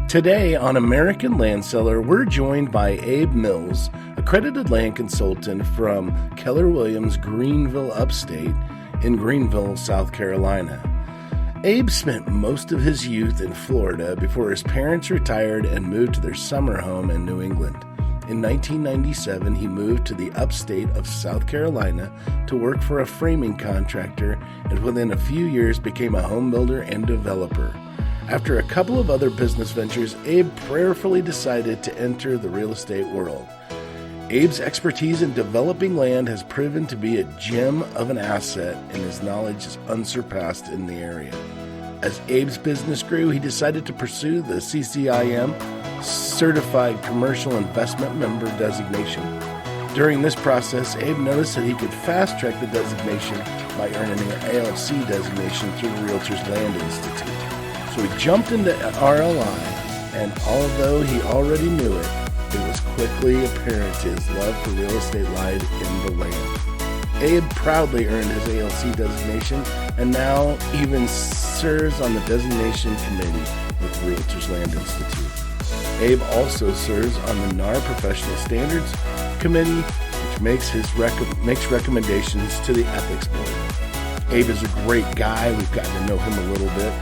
Today on American Land Seller, we're joined by Abe Mills, Accredited Land Consultant from Keller Williams, Greenville, Upstate in Greenville, South Carolina. Abe spent most of his youth in Florida before his parents retired and moved to their summer home in New England. In 1997, he moved to the Upstate of South Carolina to work for a framing contractor, and within a few years became a home builder and developer. After a couple of other business ventures, Abe prayerfully decided to enter the real estate world. Abe's expertise in developing land has proven to be a gem of an asset, and his knowledge is unsurpassed in the area. As Abe's business grew, he decided to pursue the CCIM, Certified Commercial Investment Member designation. During this process, Abe noticed that he could fast-track the designation by earning an ALC designation through the Realtors Land Institute. So he jumped into RLI, and although he already knew it, it was quickly apparent his love for real estate lied in the land. Abe proudly earned his ALC designation and now even serves on the designation committee with Realtors Land Institute. Abe also serves on the NAR Professional Standards Committee, which makes recommendations to the Ethics Board. Abe is a great guy. We've gotten to know him a little bit,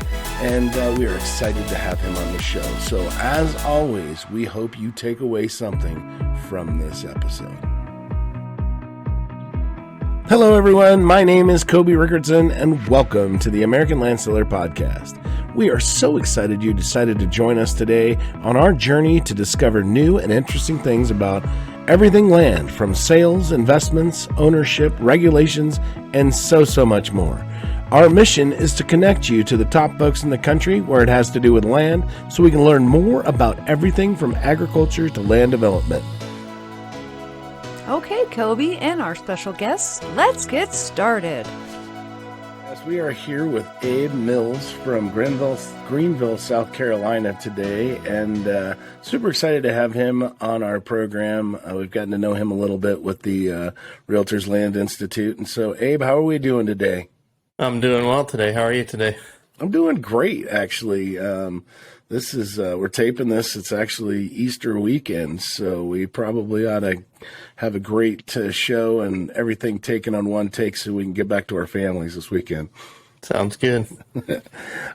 and we are excited to have him on the show. So, as always, we hope you take away something from this episode. Hello, everyone. My name is Koby Rickardson, and welcome to the American Land Seller Podcast. We are so excited you decided to join us today on our journey to discover new and interesting things about everything land, from sales, investments, ownership, regulations, and so much more. Our mission is to connect you to the top folks in the country where it has to do with land, so we can learn more about everything from agriculture to land development. Okay, Koby and our special guests, let's get started. Yes, we are here with Abe Mills from Greenville, South Carolina today, and super excited to have him on our program. We've gotten to know him a little bit with the Realtors Land Institute. And so, Abe, how are we doing today? I'm doing well today. How are you today? I'm doing great, actually. This is we're taping this. It's actually Easter weekend, so we probably ought to have a great show and everything taken on one take so we can get back to our families this weekend. Sounds good.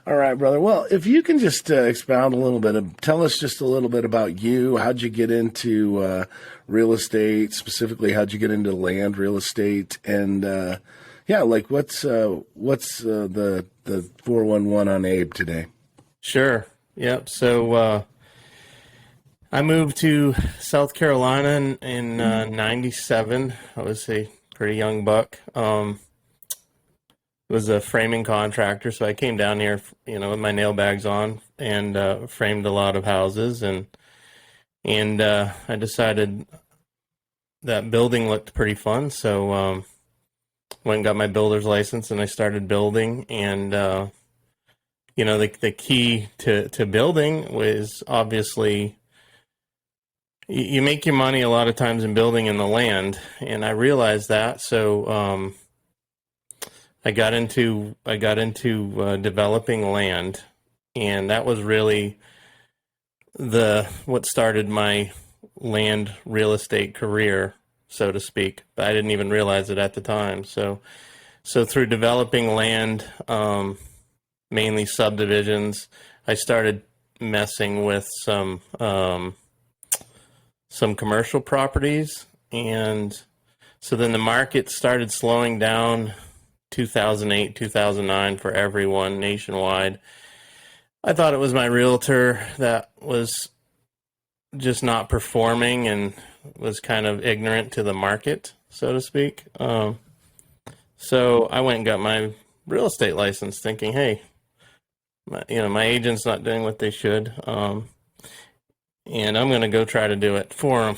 All right, brother. Well, if you can just expound a little bit, tell us just a little bit about you. How'd you get into real estate? Specifically, how'd you get into land real estate? And what's the 411 on Abe today? Sure. Yep. So I moved to South Carolina in 97. I was a pretty young buck. Was a framing contractor, so I came down here, with my nail bags on and framed a lot of houses, and I decided that building looked pretty fun, so went and got my builder's license, and I started building. And the key to building was obviously you make your money a lot of times in building in the land, and I realized that. So I got into developing land, and that was really what started my land real estate career, so to speak. But I didn't even realize it at the time. So through developing land, mainly subdivisions, I started messing with some commercial properties, and so then the market started slowing down 2008, 2009 for everyone nationwide. I thought it was my realtor that was just not performing and was kind of ignorant to the market, so to speak. So I went and got my real estate license thinking, hey, my agent's not doing what they should. And I'm going to go try to do it for them.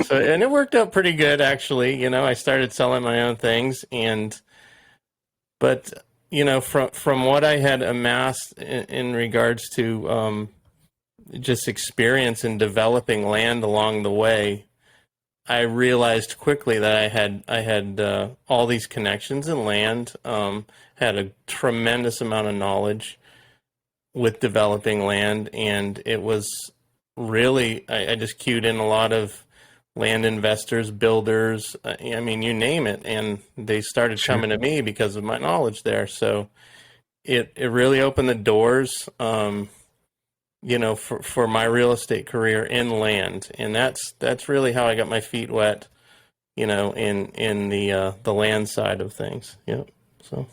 And it worked out pretty good, actually. I started selling my own things, but from what I had amassed in regards to just experience in developing land along the way, I realized quickly that I had all these connections in land, had a tremendous amount of knowledge, with developing land, and it was really, I just queued in a lot of land investors, builders, I mean, you name it, and they started coming to me because of my knowledge there. So it really opened the doors, for my real estate career in land, and that's really how I got my feet wet, in the land side of things. Yeah. So.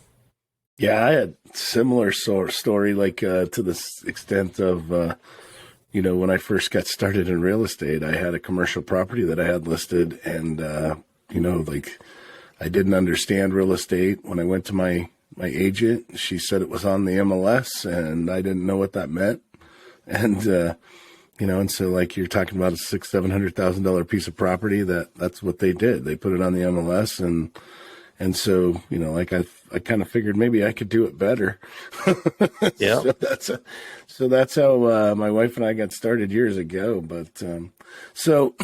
Yeah, I had similar story, like to the extent of, when I first got started in real estate, I had a commercial property that I had listed, and I didn't understand real estate. When I went to my agent, she said it was on the MLS, and I didn't know what that meant. And and so, like, you're talking about a $600,000-$700,000 piece of property. That's what they did. They put it on the MLS, and so, I kind of figured maybe I could do it better. Yeah. So that's how my wife and I got started years ago. But so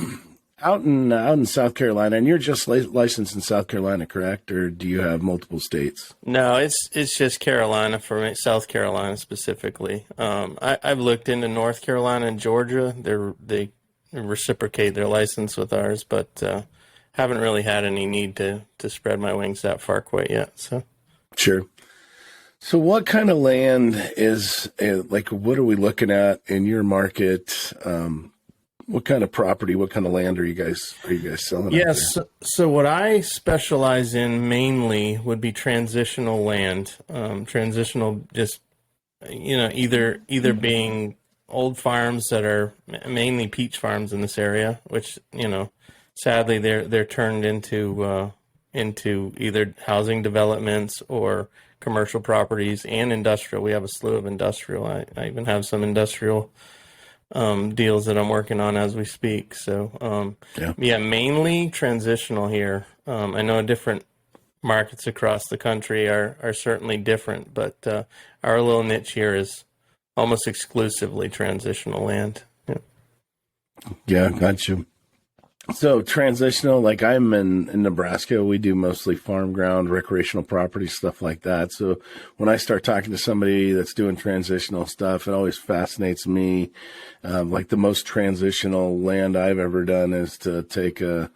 out in South Carolina, and you're just licensed in South Carolina, correct? Or do you have multiple states? No, it's just Carolina for me, South Carolina specifically. I've looked into North Carolina and Georgia. They reciprocate their license with ours, but haven't really had any need to spread my wings that far quite yet. So, sure. So, what kind of land is what are we looking at in your market? What kind of property? What kind of land are you guys selling? Yes. So what I specialize in mainly would be transitional land. Transitional, just either being old farms that are mainly peach farms in this area, which sadly, they're turned into either housing developments or commercial properties and industrial. We have a slew of industrial. I even have some industrial deals that I'm working on as we speak. So, mainly transitional here. I know different markets across the country are certainly different, but our little niche here is almost exclusively transitional land. Yeah, gotcha. So transitional, like I'm in Nebraska, we do mostly farm ground, recreational property, stuff like that. So when I start talking to somebody that's doing transitional stuff, it always fascinates me. Like the most transitional land I've ever done is to take a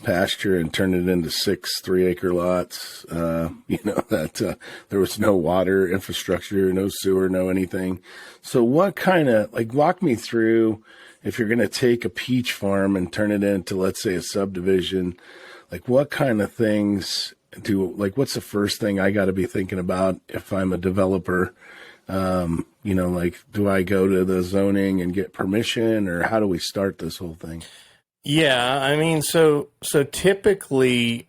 pasture and turn it into 6 3-acre lots. That there was no water infrastructure, no sewer, no anything. So what kind of, walk me through, if you're going to take a peach farm and turn it into, let's say, a subdivision, what kind of things what's the first thing I got to be thinking about if I'm a developer? Do I go to the zoning and get permission, or how do we start this whole thing? Yeah, I mean, so typically,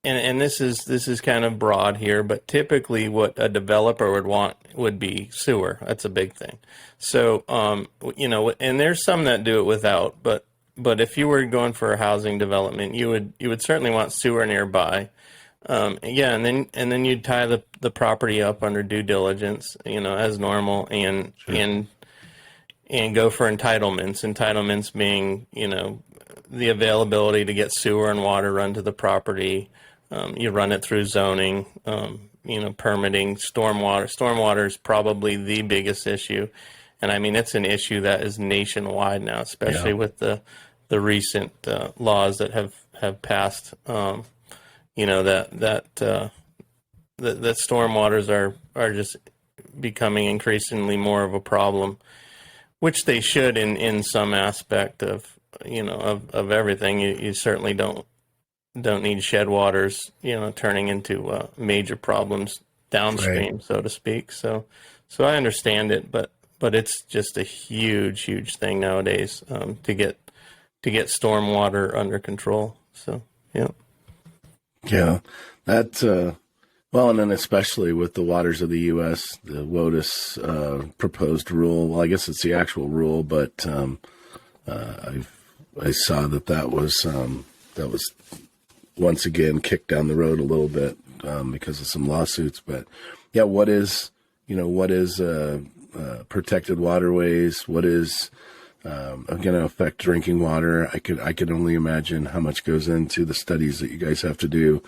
and this is kind of broad here, but typically what a developer would want would be sewer. That's a big thing. So, and there's some that do it without, but if you were going for a housing development, you would certainly want sewer nearby. And then you'd tie the property up under due diligence, as normal, and go for entitlements. Entitlements being, the availability to get sewer and water run to the property. You run it through zoning, permitting, stormwater. Stormwater is probably the biggest issue. And I mean, it's an issue that is nationwide now, especially with the recent laws that have passed, that stormwaters are just becoming increasingly more of a problem, which they should in some aspect of everything. You certainly don't need shed waters, turning into major problems downstream, right, so to speak. So I understand it, but it's just a huge thing nowadays to get stormwater under control. So that's well, and then especially with the waters of the U.S., the WOTUS proposed rule. Well, I guess it's the actual rule, but I saw that was once again kicked down the road a little bit because of some lawsuits. But what is protected waterways? What is going to affect drinking water? I could only imagine how much goes into the studies that you guys have to do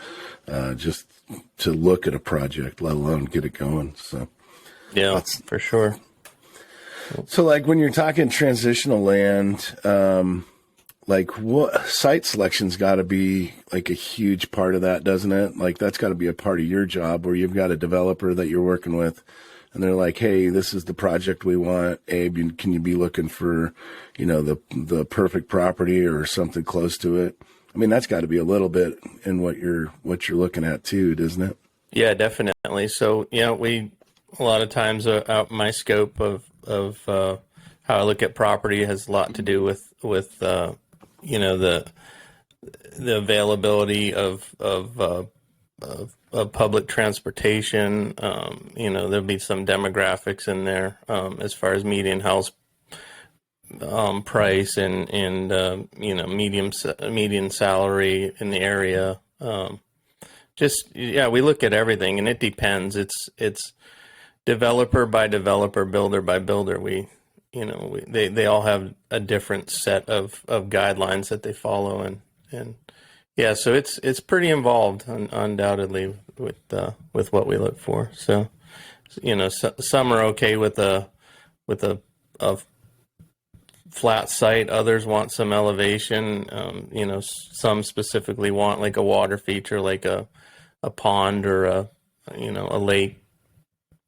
just to look at a project, let alone get it going. So Yeah, for sure. So like when you're talking transitional land, like what site selection's got to be like a huge part of that, doesn't it? Like that's got to be a part of your job where you've got a developer that you're working with and they're like, hey, this is the project we want. Abe, can you be looking for, the perfect property or something close to it? I mean, that's got to be a little bit in what you're looking at too, doesn't it? Yeah, definitely. So, a lot of times out my scope of how I look at property has a lot to do with the availability of public transportation. There'll be some demographics in there as far as median house price and median salary in the area. We look at everything, and it depends. It's developer by developer, builder by builder. They all have a different set of guidelines that they follow, and so it's pretty involved, undoubtedly, with what we look for. So, some are okay with a flat site. Others want some elevation. Some specifically want like a water feature, like a pond or a lake,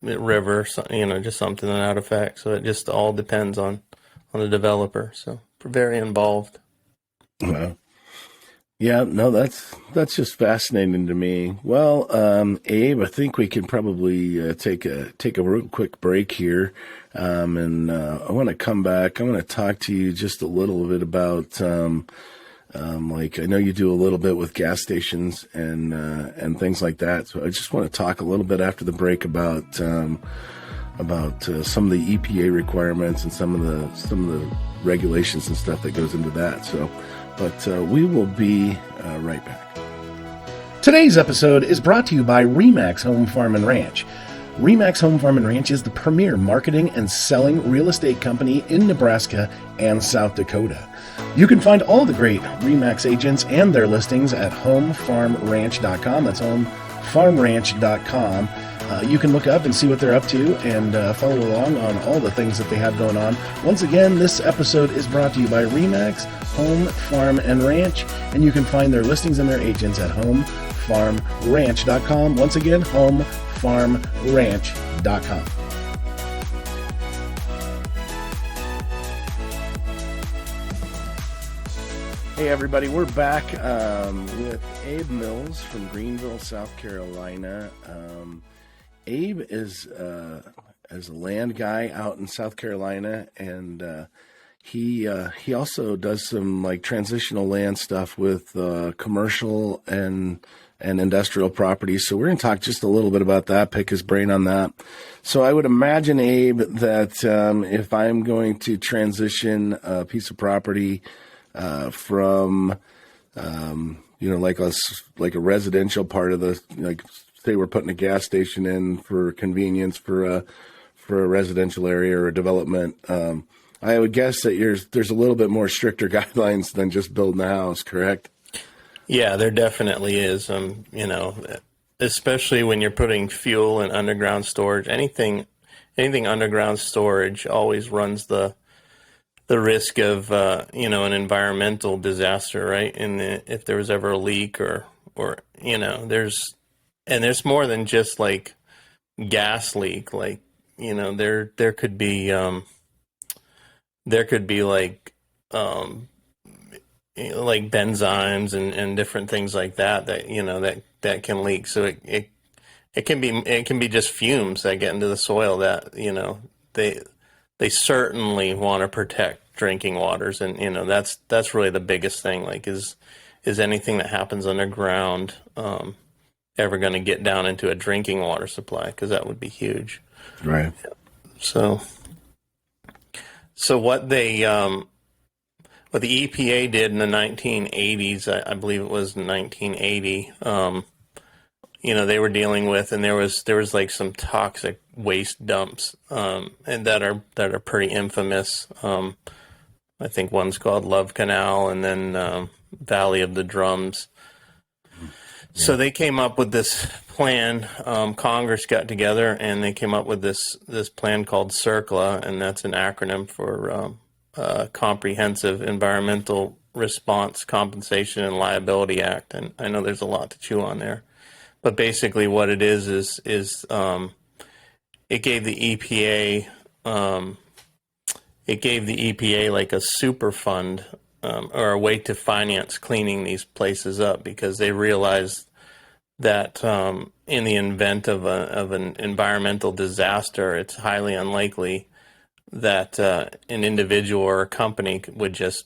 river, just something to that effect. So it just all depends on the developer. So very involved. Yeah, no, that's just fascinating to me. Well, Abe, I think we can probably take a real quick break here, and I want to come back. I want to talk to you just a little bit about, like I know you do a little bit with gas stations and things like that. So I just want to talk a little bit after the break about some of the EPA requirements and some of the regulations and stuff that goes into that. So. But we will be right back. Today's episode is brought to you by RE/MAX Home Farm and Ranch. RE/MAX Home Farm and Ranch is the premier marketing and selling real estate company in Nebraska and South Dakota. You can find all the great RE/MAX agents and their listings at homefarmranch.com. That's homefarmranch.com. You can look up and see what they're up to and follow along on all the things that they have going on. Once again, this episode is brought to you by RE/MAX Home Farm and Ranch, and you can find their listings and their agents at homefarmranch.com. Once again, homefarmranch.com. Hey everybody, we're back with Abe Mills from Greenville, South Carolina. Abe is a land guy out in South Carolina, and he also does some like transitional land stuff with commercial and industrial properties. So we're going to talk just a little bit about that, pick his brain on that. So I would imagine, Abe, that if I'm going to transition a piece of property from like a residential part of the, like say we're putting a gas station in for convenience for a residential area or a development, I would guess that there's a little bit more stricter guidelines than just building a house, correct? Yeah, there definitely is. Especially when you're putting fuel and underground storage, anything underground storage always runs the risk of an environmental disaster, right? And if there was ever a leak or there's more than just like gas leak, like there could be like benzymes and different things like that can leak. So it can be just fumes that get into the soil that they certainly want to protect drinking waters, and that's really the biggest thing. Like, is anything that happens underground ever going to get down into a drinking water supply? Because that would be huge, right? So what the EPA did in the 1980s, I believe it was 1980. They were dealing with, and there was like some toxic waste dumps, and that are pretty infamous. I think one's called Love Canal, and then Valley of the Drums. So they came up with this plan. Congress got together and they came up with this plan called CERCLA, and that's an acronym for Comprehensive Environmental Response, Compensation, and Liability Act. And I know there's a lot to chew on there, but basically what it is it gave the EPA like a super fund or a way to finance cleaning these places up, because they realized that in the event of an environmental disaster, it's highly unlikely that an individual or a company would just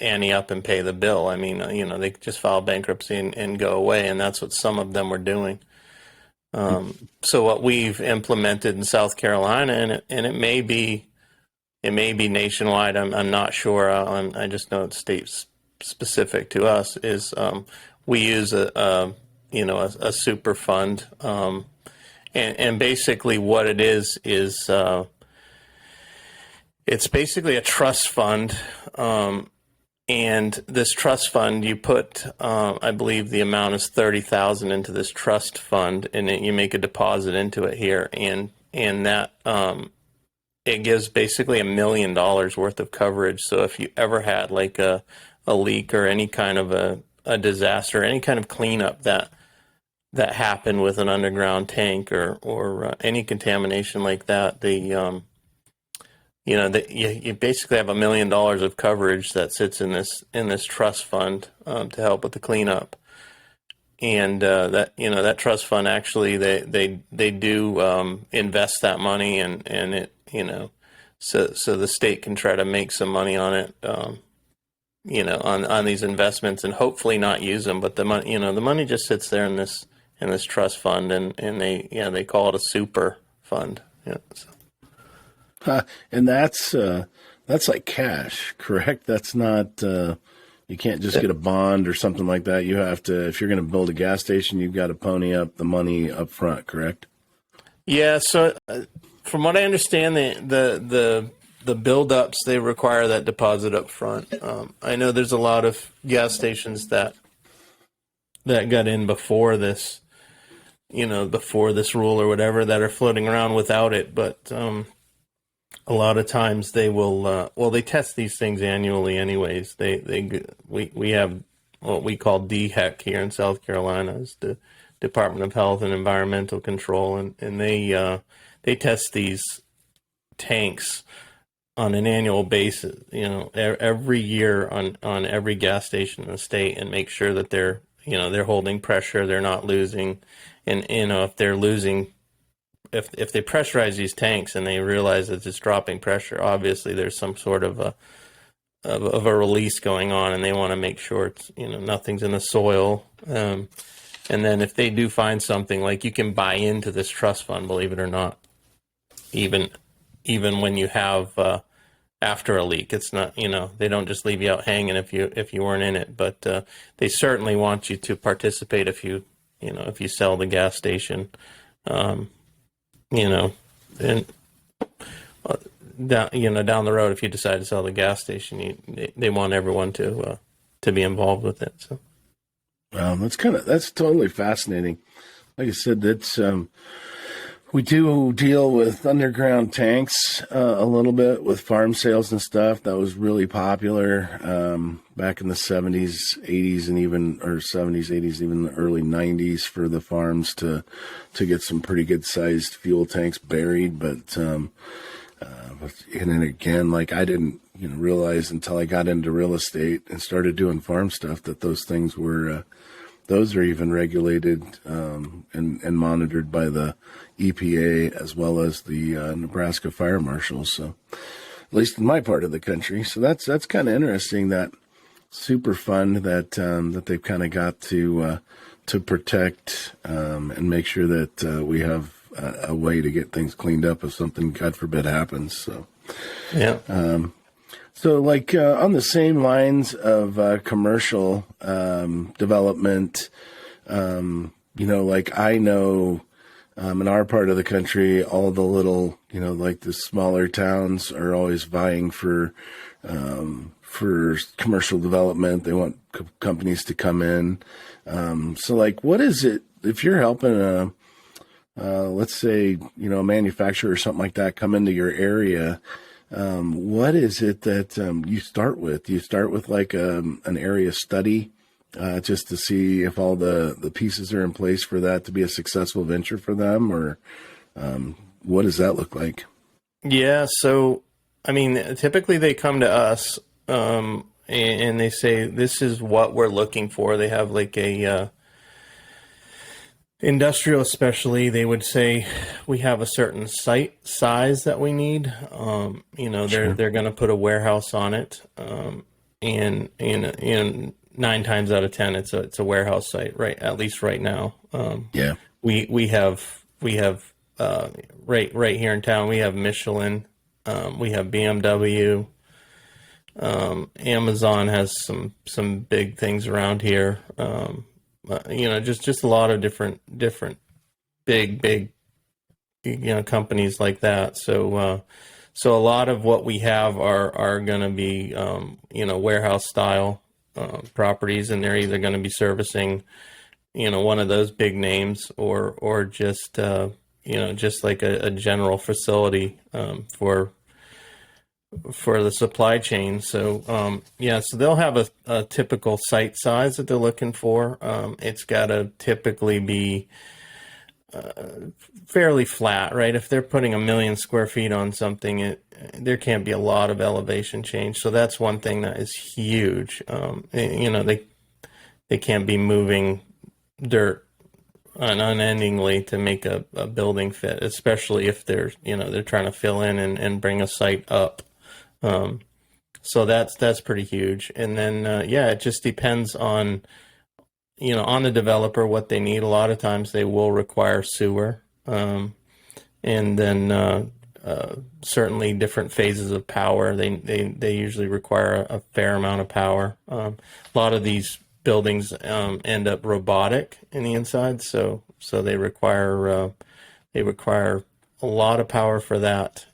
ante up and pay the bill. I mean, they could just file bankruptcy and go away, and that's what some of them were doing. So what we've implemented in South Carolina, and it may be nationwide. I'm not sure. I just know it's state specific to us. Is we use a super fund, and basically what it is it's basically a trust fund. And this trust fund, you put, I believe the amount is $30,000 into this trust fund, and then you make a deposit into it here, and that it gives basically $1 million worth of coverage. So if you ever had like a leak or any kind of a disaster, any kind of cleanup that happened with an underground tank or any contamination like that, you basically have $1 million of coverage that sits in this trust fund to help with the cleanup, and that trust fund actually they do invest that money, and it so the state can try to make some money on it, on these investments, and hopefully not use them, but the money just sits there in this trust fund, and they call it a super fund. Yeah. So. And that's like cash, correct? That's not, you can't just get a bond or something like that. You have to, if you're going to build a gas station, you've got to pony up the money up front, correct? Yeah. So from what I understand, the build-ups, they require that deposit up front. I know there's a lot of gas stations that got in before this, before this rule or whatever, that are floating around without it, but a lot of times they will, they test these things annually anyways. We have what we call DHEC here in South Carolina, is the Department of Health and Environmental Control, and they test these tanks on an annual basis, every year on every gas station in the state, and make sure that they're holding pressure, they're not losing, and if they're losing, if they pressurize these tanks and they realize that it's dropping pressure, obviously there's some sort of a release going on, and they want to make sure it's, nothing's in the soil. And then if they do find something, like, you can buy into this trust fund, believe it or not, even when you have after a leak. It's not, they don't just leave you out hanging if you weren't in it, but they certainly want you to participate if you sell the gas station. And down the road, if you decide to sell the gas station, they want everyone to be involved with it. So, that's totally fascinating. Like I said, that's we do deal with underground tanks a little bit with farm sales and stuff. That was really popular back in the 70s, 80s, and even 70s, 80s, even the early 90s, for the farms to get some pretty good sized fuel tanks buried. But and then again, like, I didn't realize until I got into real estate and started doing farm stuff that those things were those are even regulated and monitored by the EPA as well as the Nebraska fire marshals. So, at least in my part of the country. So that's kind of interesting, that super fund that they've kind of got to protect and make sure that we have a way to get things cleaned up if something, God forbid, happens. So, yeah. So, like, on the same lines of commercial development, like, I know in our part of the country, all the little, like the smaller towns are always vying for for commercial development. They want companies to come in. So like, what is it if you're helping let's say, a manufacturer or something like that come into your area? What is it that you start with? Do you start with like an area study just to see if all the pieces are in place for that to be a successful venture for them, or what does that look like? Yeah, so I mean, typically they come to us and they say, this is what we're looking for. They have like a industrial, especially, they would say we have a certain site size that we need. Sure. They're going to put a warehouse on it, and 9 times out of 10, it's a warehouse site, right? At least right now. Yeah. We have right here in town. We have Michelin, we have BMW. Amazon has some big things around here. Just a lot of different big companies like that. So a lot of what we have are going to be warehouse style properties, and they're either going to be servicing one of those big names, or just just like a general facility for the supply chain. So so they'll have a typical site size that they're looking for. It's got to typically be fairly flat, right? If they're putting 1 million square feet on something, there can't be a lot of elevation change. So that's one thing that is huge. They can't be moving dirt unendingly to make a building fit, especially if they're trying to fill in and bring a site up. So that's pretty huge. And then, it just depends on the developer, what they need. A lot of times they will require sewer. And then, certainly different phases of power. They usually require a fair amount of power. A lot of these buildings, end up robotic in the inside. So they require a lot of power for that.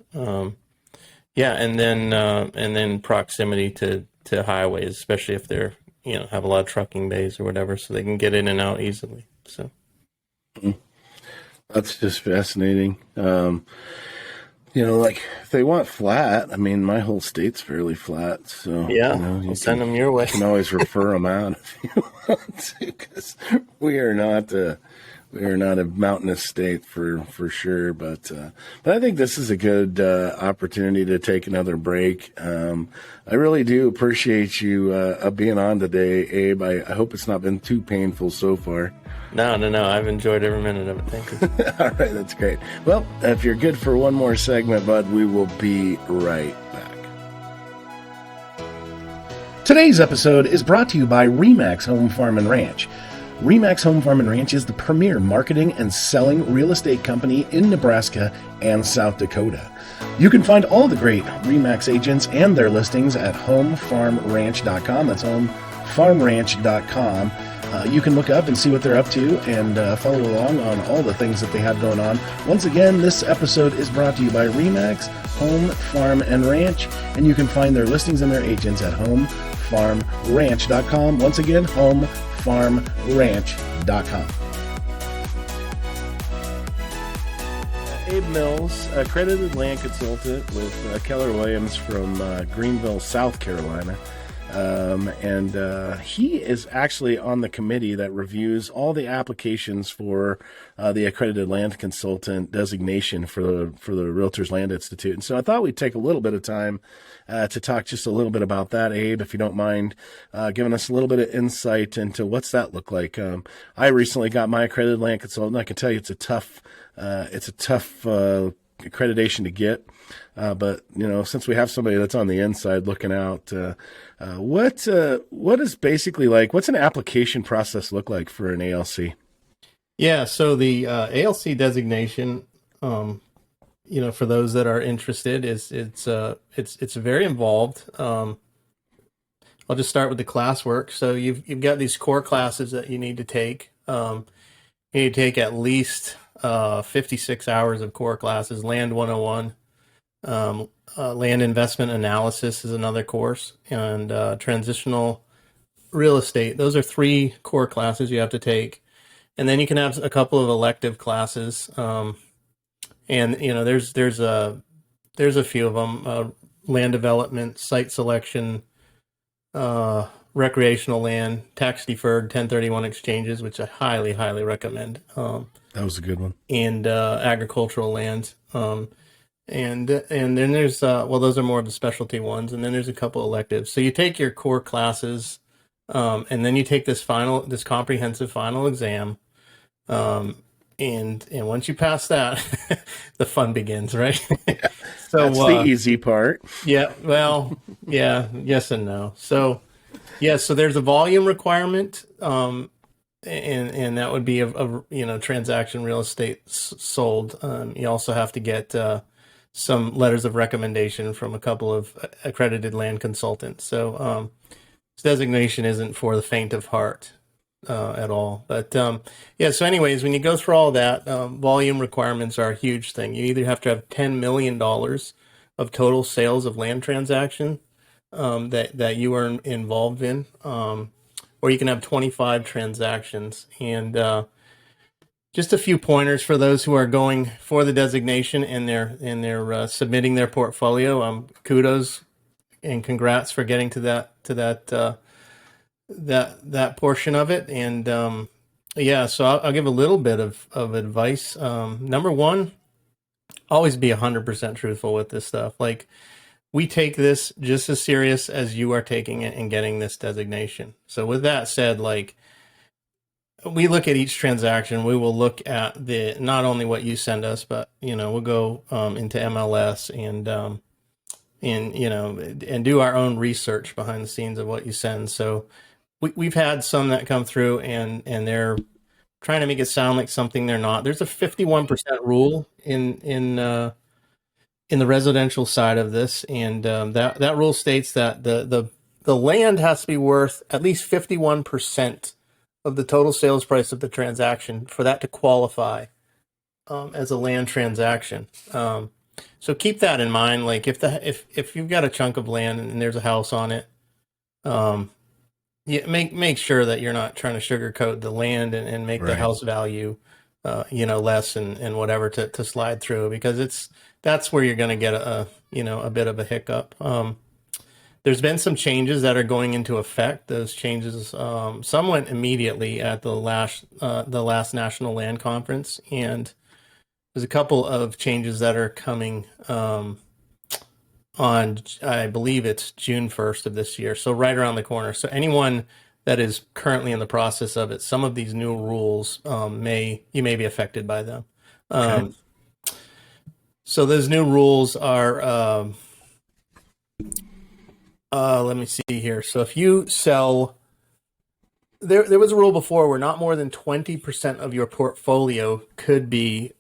And then proximity to highways, especially if they're have a lot of trucking bays or whatever, so they can get in and out easily. So that's just fascinating. Like if they want flat, I mean, my whole state's fairly flat, so we'll send them your way. You can always refer them out if you want to, because we are not a mountainous state for sure, but I think this is a good opportunity to take another break. I really do appreciate you being on today, Abe. I hope it's not been too painful so far. No. I've enjoyed every minute of it. Thank you. All right, that's great. Well, if you're good for one more segment, bud, we will be right back. Today's episode is brought to you by Remax Home Farm and Ranch. Remax Home Farm and Ranch is the premier marketing and selling real estate company in Nebraska and South Dakota. You can find all the great Remax agents and their listings at homefarmranch.com. That's homefarmranch.com. You can look up and see what they're up to and follow along on all the things that they have going on. Once again, this episode is brought to you by Remax Home Farm and Ranch, and you can find their listings and their agents at homefarmranch.com. Once again, homefarmranch.com. Abe Mills, accredited land consultant with Keller Williams from Greenville, South Carolina. He is actually on the committee that reviews all the applications for the Accredited Land Consultant designation for the Realtors Land Institute. And so I thought we'd take a little bit of time to talk just a little bit about that, Abe, if you don't mind giving us a little bit of insight into what's that look like. I recently got my Accredited Land Consultant. I can tell you it's a tough accreditation to get. But since we have somebody that's on the inside looking out, what is basically like, what's an application process look like for an ALC? Yeah. So the ALC designation, for those that are interested, it's very involved. I'll just start with the classwork. So you've got these core classes that you need to take. You need to take at least 56 hours of core classes, Land 101. Land investment analysis is another course, and transitional real estate. Those are 3 core classes you have to take, and then you can have a couple of elective classes. And there's a few of them: land development, site selection, recreational land, tax deferred 1031 exchanges, which I highly, highly recommend. That was a good one. And agricultural land. And then there's those are more of the specialty ones, and then there's a couple electives. So you take your core classes, and then you take this comprehensive final exam, and once you pass that, the fun begins, right? So that's the easy part. Yeah, well, yeah, yes and no. So so there's a volume requirement, and that would be a transaction real estate sold. You also have to get some letters of recommendation from a couple of accredited land consultants. So this designation isn't for the faint of heart at all. But so anyways, when you go through all that, volume requirements are a huge thing. You either have to have $10 million of total sales of land transaction that you are involved in, or you can have 25 transactions. And just a few pointers for those who are going for the designation and they're submitting their portfolio. Kudos and congrats for getting to that portion of it. And so I'll give a little bit of advice. Number one, always be 100% truthful with this stuff. Like, we take this just as serious as you are taking it and getting this designation. So with that said, like, we look at each transaction. We will look at not only what you send us, but we'll go into MLS and do our own research behind the scenes of what you send. So we've had some that come through and they're trying to make it sound like something they're not. There's a 51% rule in the residential side of this, and that rule states that the land has to be worth at least 51% of the total sales price of the transaction for that to qualify as a land transaction. So keep that in mind. Like, if you've got a chunk of land and there's a house on it, make sure that you're not trying to sugarcoat the land and make the house value less and whatever to slide through, because that's where you're going to get a bit of a hiccup. There's been some changes that are going into effect. Those changes, some went immediately at the last National Land Conference, and there's a couple of changes that are coming on, I believe it's June 1st of this year, so right around the corner. So anyone that is currently in the process of it, some of these new rules you may be affected by them. Okay. So those new rules are, let me see here. So if you sell, there was a rule before where not more than 20% of your portfolio could be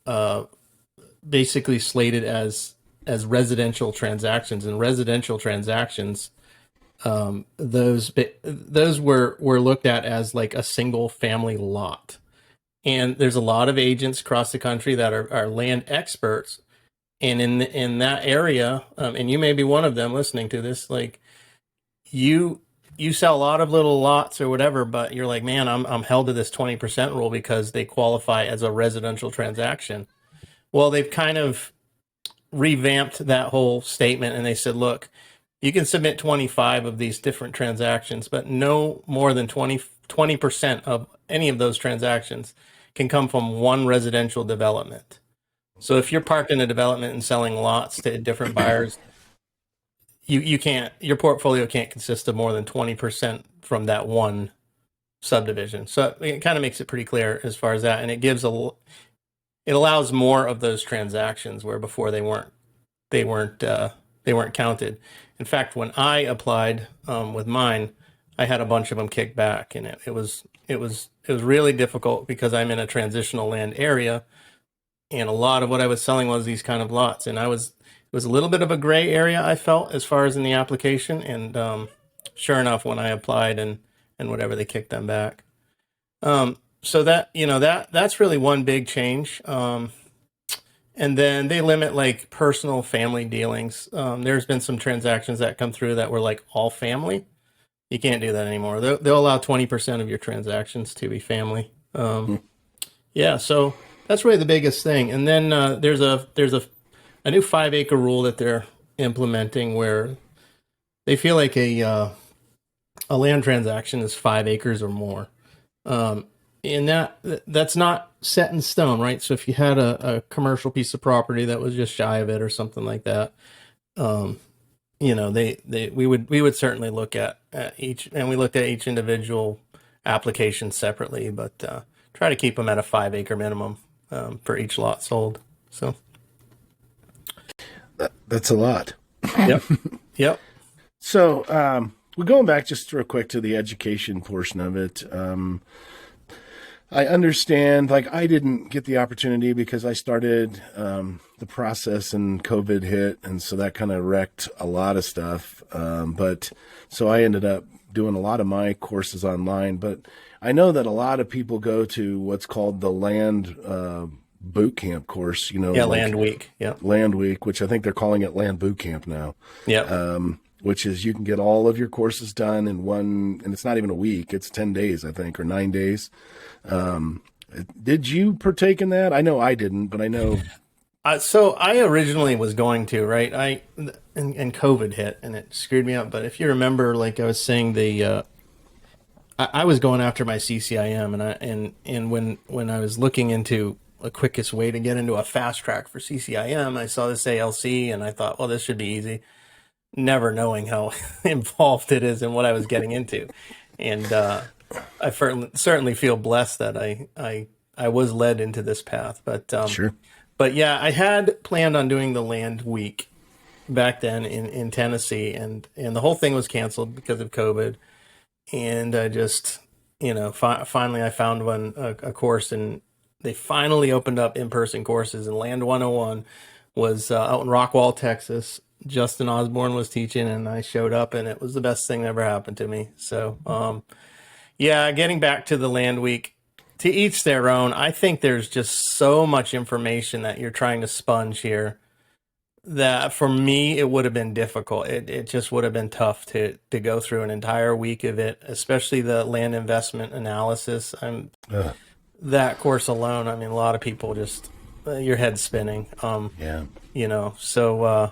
basically slated as residential transactions. And residential transactions, those were looked at as like a single family lot. And there's a lot of agents across the country that are land experts. And in that area, and you may be one of them listening to this, like, you sell a lot of little lots or whatever, but you're like, man, I'm held to this 20% rule because they qualify as a residential transaction. Well, they've kind of revamped that whole statement, and they said, look, you can submit 25 of these different transactions, but no more than 20% of any of those transactions can come from one residential development. So if you're parked in a development and selling lots to different buyers, you can't, your portfolio can't consist of more than 20% from that one subdivision. So it kind of makes it pretty clear as far as that, and it allows more of those transactions where before they weren't counted. In fact, when I applied with mine, I had a bunch of them kicked back, and it was really difficult because I'm in a transitional land area, and a lot of what I was selling was these kind of lots, and it was a little bit of a gray area, I felt, as far as in the application, and sure enough, when I applied and whatever, they kicked them back. So that's really one big change. And then they limit like personal family dealings. There's been some transactions that come through that were like all family. You can't do that anymore. They'll allow 20% of your transactions to be family. Yeah, so that's really the biggest thing. And then there's a new 5-acre rule that they're implementing where they feel like a land transaction is 5 acres or more. And that's not set in stone, right? So if you had a commercial piece of property that was just shy of it or something like that, we would certainly look at each, and we looked at each individual application separately, but try to keep them at a 5-acre minimum for each lot sold. So that's a lot. Yep. Yep. So we're going back just real quick to the education portion of it. I understand, like, I didn't get the opportunity because I started the process and COVID hit, and so that kind of wrecked a lot of stuff. But so I ended up doing a lot of my courses online. But I know that a lot of people go to what's called the land boot camp course. Yeah, like Land Week. Yeah, Land Week, which I think they're calling it Land Boot Camp now. Yeah. Which is you can get all of your courses done in one, and it's not even a week. It's 10 days, I think, or 9 days. Did you partake in that? I know I didn't, but I know. So I originally was going to, right? And COVID hit and it screwed me up. But if you remember, like I was saying, I was going after my CCIM, and when I was looking into the quickest way to get into a fast track for CCIM, I saw this ALC and I thought, well, this should be easy. Never knowing how involved it is in what I was getting into. And I certainly feel blessed that I was led into this path. But sure. But yeah, I had planned on doing the Land Week back then in Tennessee, and the whole thing was canceled because of COVID. And I just, finally I found a course, and they finally opened up in-person courses, and Land 101 was out in Rockwall, Texas. Justin Osborne was teaching, and I showed up, and it was the best thing that ever happened to me. So, yeah, getting back to the Land Week, to each their own. I think there's just so much information that you're trying to sponge here that for me, it would have been difficult. It just would have been tough to go through an entire week of it, especially the land investment analysis. That course alone, I mean, a lot of people just, your head's spinning. Yeah. So,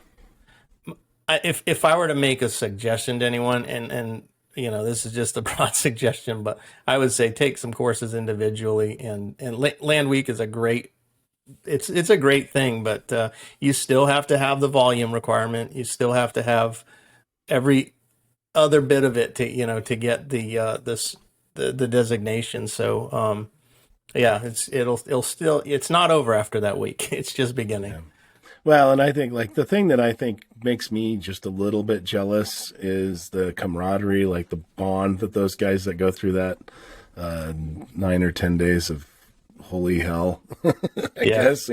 if I were to make a suggestion to anyone, and this is just a broad suggestion, but I would say take some courses individually, and Land Week is a great thing, but you still have to have the volume requirement. You still have to have every other bit of it to get the designation. So yeah, it's not over after that week. It's just beginning. Yeah. Well, and I think like the thing that I think makes me just a little bit jealous is the camaraderie, like the bond that those guys that go through that 9 or 10 days of holy hell, I guess,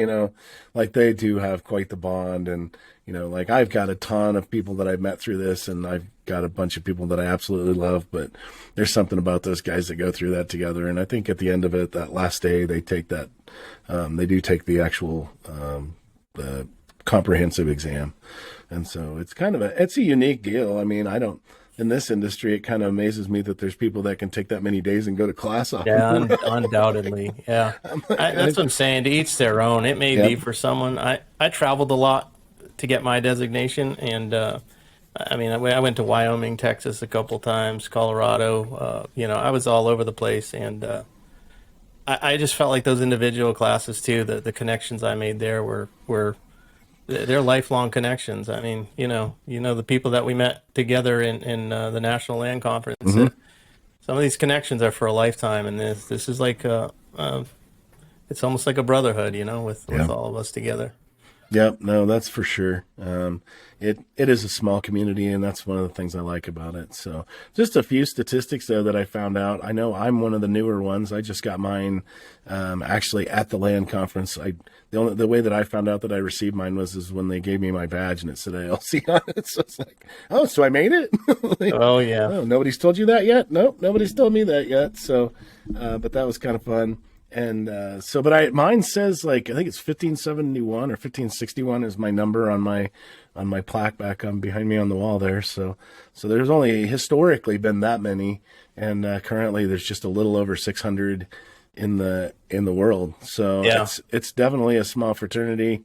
like they do have quite the bond. And, like I've got a ton of people that I've met through this, and I've got a bunch of people that I absolutely love, but there's something about those guys that go through that together. And I think at the end of it, that last day, they take that, they do take the actual, the comprehensive exam. And so it's it's a unique deal. I mean, in this industry, it kind of amazes me that there's people that can take that many days and go to class off. Yeah, undoubtedly. Yeah. That's what I'm saying. To each their own. It may be for someone. I traveled a lot to get my designation. And, I went to Wyoming, Texas a couple times, Colorado. I was all over the place. And I just felt like those individual classes too, the connections I made there were they're lifelong connections. I mean, the people that we met together in the National Land Conference, some of these connections are for a lifetime. And this is like, it's almost like a brotherhood, with all of us together. Yep. No, that's for sure. It is a small community, and that's one of the things I like about it. So just a few statistics though that I found out. I know I'm one of the newer ones. I just got mine, actually at the land conference. The way that I found out that I received mine was when they gave me my badge and it said ALC on it. So it's like, oh, so I made it. Oh yeah. Oh, nobody's told you that yet? Nope. Nobody's told me that yet. So, but that was kind of fun. And so, but mine says like I think it's 1571 or 1561 is my number on my plaque back behind me on the wall there. So there's only historically been that many, and currently there's just a little over 600 in the world. So Yeah. it's definitely a small fraternity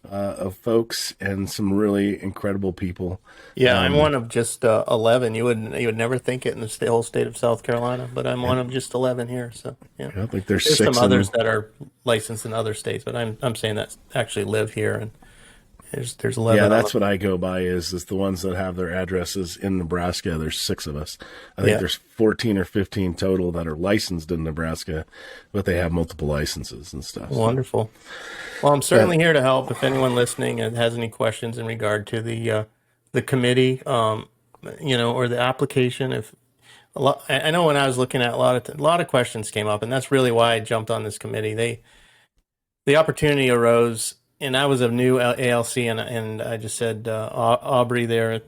of folks and some really incredible people. Yeah, I'm one of just 11. You would never think it in the whole state of South Carolina, but I'm one of just 11 here. So yeah, I think there's there's six some others that are licensed in other states, but I'm saying that actually live here, and there's 11. Yeah, that's what I go by is the ones that have their addresses in Nebraska. There's 6 of us. I think there's 14 or 15 total that are licensed in Nebraska, but they have multiple licenses and stuff. Wonderful. Well, I'm certainly here to help if anyone listening has any questions in regard to the committee, or the application. I know when I was looking at a lot of questions came up, and that's really why I jumped on this committee. The opportunity arose, and I was a new ALC, and I just said, Aubrey there,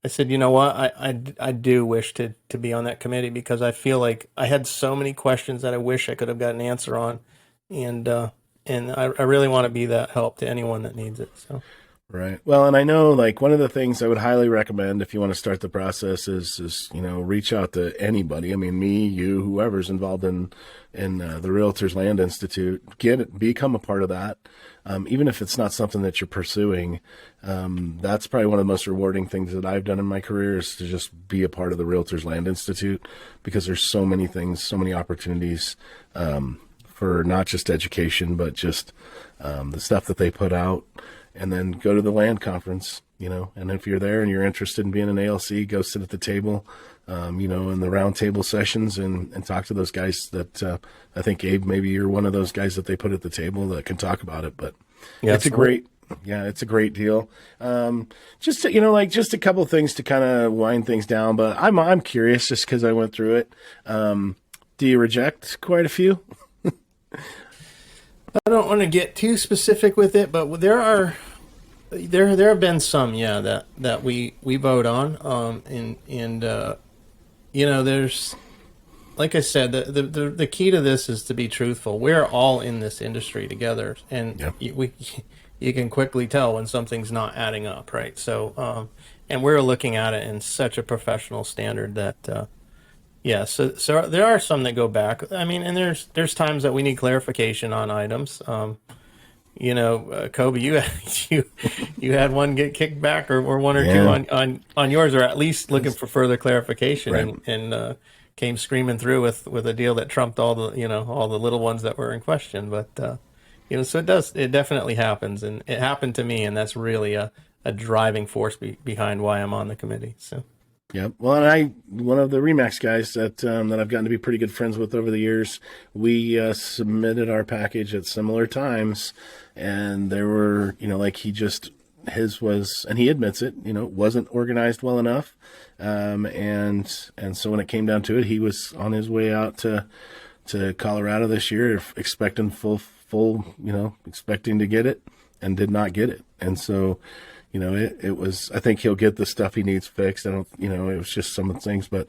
I said, you know what, I do wish to be on that committee because I feel like I had so many questions that I wish I could have got an answer on, and I really want to be that help to anyone that needs it. So. Right. Well, and I know like one of the things I would highly recommend if you want to start the process is reach out to anybody. I mean, me, you, whoever's involved in the Realtors Land Institute, become a part of that. Even if it's not something that you're pursuing, that's probably one of the most rewarding things that I've done in my career is to just be a part of the Realtors Land Institute because there's so many things, so many opportunities for not just education, but just the stuff that they put out. And then go to the land conference, and if you're there and you're interested in being an ALC, go sit at the table, in the round table sessions and talk to those guys that I think, Abe, maybe you're one of those guys that they put at the table that can talk about it. But yeah, it's a great deal. Just a couple of things to kind of wind things down. But I'm curious just because I went through it. Do you reject quite a few? I don't want to get too specific with it, but there have been some, that we vote on, there's, like I said, the key to this is to be truthful. We're all in this industry together, and you can quickly tell when something's not adding up, right? So, and we're looking at it in such a professional standard that. So there are some that go back. I mean, and there's times that we need clarification on items. Koby, you had one get kicked back, or one or two on yours, or at least looking for further clarification, right. and came screaming through with a deal that trumped all the little ones that were in question. But so it definitely happens, and it happened to me, and that's really a driving force behind why I'm on the committee. So. Yep. Well, and one of the Remax guys that I've gotten to be pretty good friends with over the years, we submitted our package at similar times, and there were, his was, and he admits it, wasn't organized well enough, and so when it came down to it, he was on his way out to Colorado this year, expecting expecting to get it, and did not get it, and so. It was, I think he'll get the stuff he needs fixed. It was just some of the things, but,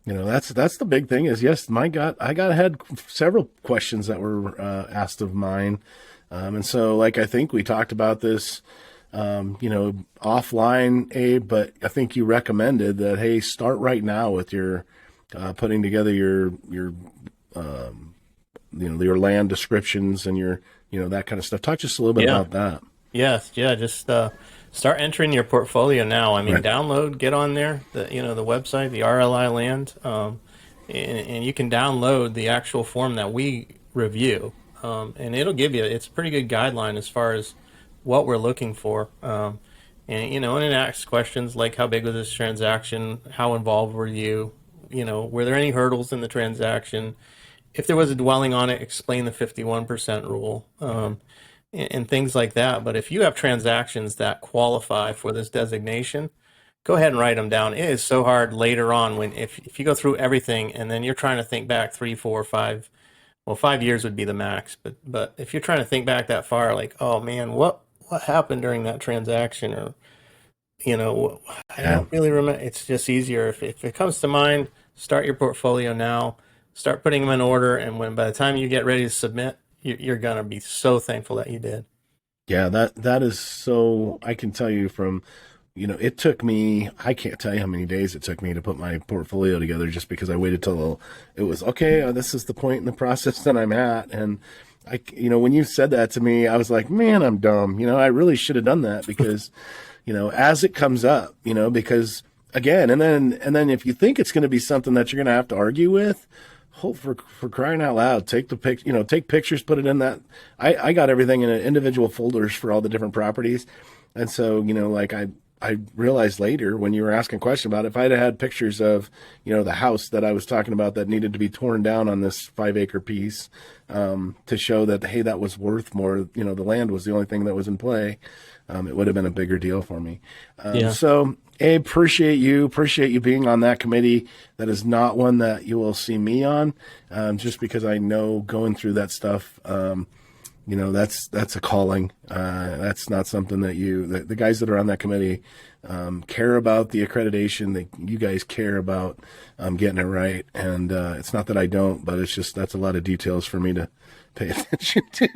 that's the big thing is, yes, I had several questions that were asked of mine. And so, like, I think we talked about this, offline, Abe, but I think you recommended that, hey, start right now with your putting together your land descriptions and your, that kind of stuff. Talk just a little bit about that. Yes. Yeah. Just, start entering your portfolio now. I mean, Download, get on there, the website, the RLI Land, and you can download the actual form that we review, and it'll give you, it's a pretty good guideline as far as what we're looking for, and it asks questions like how big was this transaction, how involved were you, were there any hurdles in the transaction, if there was a dwelling on it, explain the 51% rule, and things like that. But if you have transactions that qualify for this designation, go ahead and write them down. It is so hard later on if you go through everything and then you're trying to think back 3, 4, 5, 5 years would be the max. But if you're trying to think back that far, like, oh man, what happened during that transaction, or I don't really remember. It's just easier if it comes to mind. Start your portfolio now. start putting them in order. And by the time you get ready to submit, you're going to be so thankful that you did. Yeah, that is so, I can tell you from, it took me, I can't tell you how many days it took me to put my portfolio together just because I waited till it was, okay, this is the point in the process that I'm at. And when you said that to me, I was like, man, I'm dumb. I really should have done that because, as it comes up, because again, and then if you think it's going to be something that you're going to have to argue with, for crying out loud, take pictures, put it in that. I got everything in individual folders for all the different properties. And so, I realized later when you were asking a question about it, if I'd had pictures of, the house that I was talking about that needed to be torn down on this 5-acre piece, to show that, hey, that was worth more, the land was the only thing that was in play. It would have been a bigger deal for me. So Abe, appreciate you being on that committee. That is not one that you will see me on, just because I know going through that stuff, that's a calling. That's not something that the guys that are on that committee care about the accreditation. You guys care about getting it right. And it's not that I don't, but it's just that's a lot of details for me to pay attention to.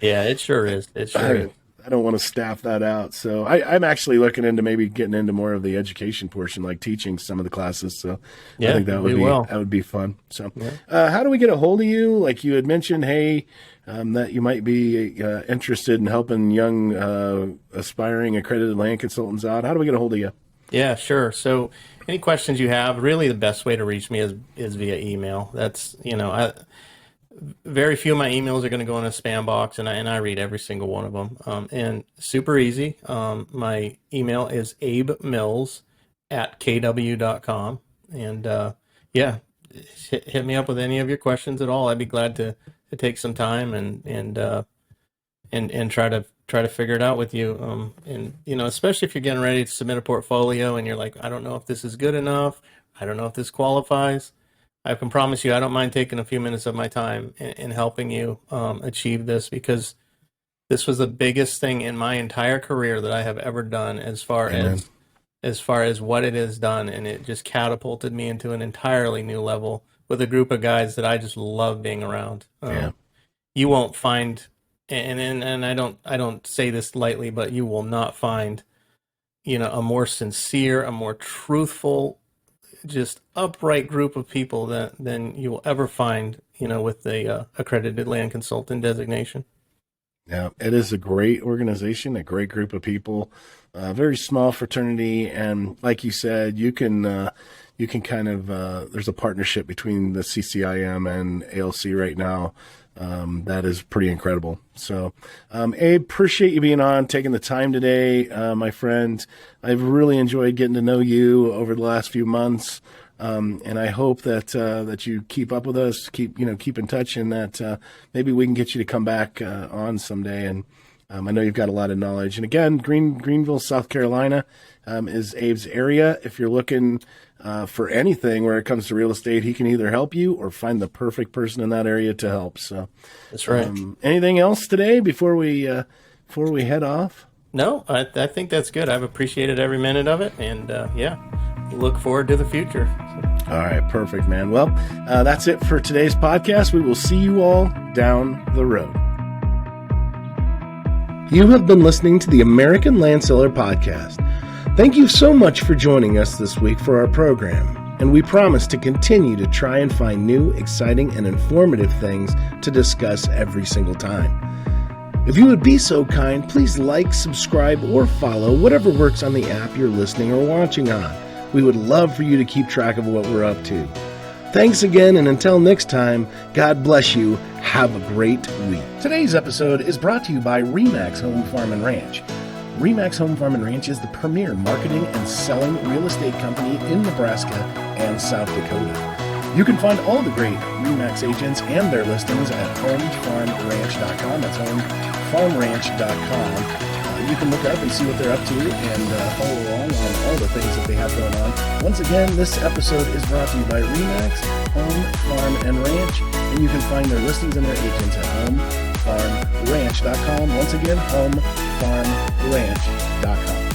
Yeah, it sure is. It sure is. I don't want to staff that out. So I'm actually looking into maybe getting into more of the education portion, like teaching some of the classes. So I think that would be fun. So how do we get a hold of you? Like you had mentioned, hey, that you might be interested in helping young aspiring accredited land consultants out. How do we get a hold of you? Yeah, sure. So any questions you have, really the best way to reach me is via email. That's, very few of my emails are going to go in a spam box, and I read every single one of them. And super easy. My email is abemills@kw.com. And hit me up with any of your questions at all. I'd be glad to take some time and try to figure it out with you. Especially if you're getting ready to submit a portfolio and you're like, I don't know if this is good enough. I don't know if this qualifies. I can promise you, I don't mind taking a few minutes of my time in helping you achieve this, because this was the biggest thing in my entire career that I have ever done as far as what it has done. And it just catapulted me into an entirely new level with a group of guys that I just love being around. You won't find, and I don't say this lightly, but you will not find, a more sincere, a more truthful, just upright group of people than you will ever find, with the Accredited Land Consultant designation. Yeah, it is a great organization, a great group of people, very small fraternity. And like you said, you can kind of, there's a partnership between the CCIM and ALC right now. That is pretty incredible. So, Abe, appreciate you being on, taking the time today, my friend. I've really enjoyed getting to know you over the last few months. And I hope that you keep up with us, keep in touch, and that maybe we can get you to come back on someday. And I know you've got a lot of knowledge. And again, Greenville, South Carolina, is Abe's area. If you're looking for anything where it comes to real estate, he can either help you or find the perfect person in that area to help. So that's right. Anything else today before we head off? No, I think that's good. I've appreciated every minute of it, and look forward to the future. All right, perfect, man. Well, that's it for today's podcast. We will see you all down the road. You have been listening to the American Land Seller Podcast. Thank you so much for joining us this week for our program, and we promise to continue to try and find new, exciting, and informative things to discuss every single time. If you would be so kind, please like, subscribe, or follow whatever works on the app you're listening or watching on. We would love for you to keep track of what we're up to. Thanks again, and until next time, God bless you. Have a great week. Today's episode is brought to you by RE/MAX Home Farm and Ranch. RE/MAX Home Farm and Ranch is the premier marketing and selling real estate company in Nebraska and South Dakota. You can find all the great RE/MAX agents and their listings at homefarmranch.com. That's homefarmranch.com. You can look up and see what they're up to and follow along on all the things that they have going on. Once again, this episode is brought to you by RE/MAX Home Farm and Ranch, and you can find their listings and their agents at homefarmranch.com. Once again, homefarmranch.com.